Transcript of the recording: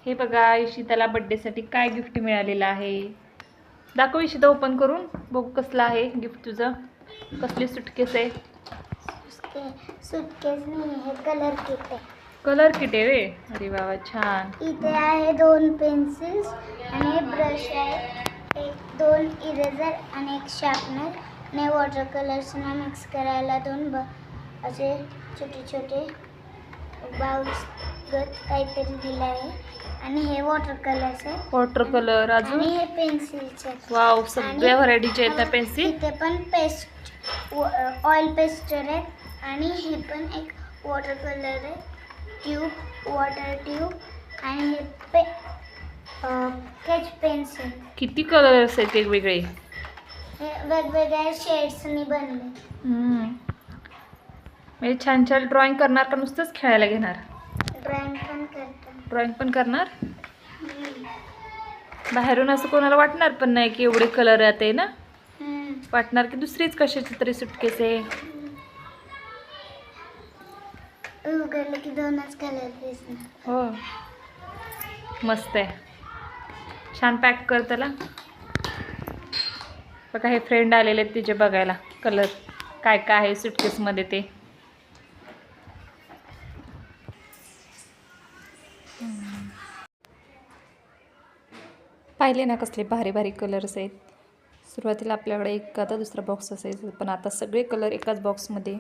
हे बघा इशिताला बर्थडेसाठी काय गिफ्ट मिळालेलं आहे. दाखव इशिता ओपन करून बघ कसलं आहे गिफ्ट तुझं. कसली सुटकेस आहे. सुटकेस नाही हे कलर किट आहे. कलर किट आहे वे. अरे वा छान. इथे आहे 2 पेन्सिल्स आणि ब्रश आहे, 2 इरेझर आणि 1 शार्पनर आणि वॉटर कलर्सना मिक्स करायला 2 असे छोटे छोटे बाउल्स काहीतरी दिलं आहे. आणि हे वॉटर कलर्स आहे. वॉटर कलर अजून आणि हे पेन्सिल्स आहेत. वाव सगळ्या व्हरायटीचे आहेत ना पेन्सिल. इथे पण पेस्ट ऑइल पेस्टर आहे आणि हे पण एक वॉटर कलर आहे. ट्यूब वॉटर ट्यूब आणि हे स्केच पेन्सिल. किती कलर्स आहेत वेगवेगळे. हे वेगवेगळ्या शेड्सनी बनले. म्हणजे छान छान ड्रॉइंग करणार का नुसतंच खेळायला घेणार. ड्रॉइंग पण करणार. बाहेरून असं कोणाला वाटणार पण नाही की एवढे कलर येते ना. वाटणार की दुसरीच कशाची तरी सुटकेस आहे. उघडलं की 2च कलर दिसणार. हो मस्त आहे. छान पॅक कर त्याला. बघा हे फ्रेंड आलेले आहेत तिचे बघायला कलर काय काय आहे सुटकेसमध्ये ते. पाहिले ना कसले भारी भारी कलर्स आहेत. सुरुवातीला आपल्याकडे एक आता दुसरा बॉक्स असायचा पण आता सगळे कलर एकाच बॉक्समध्ये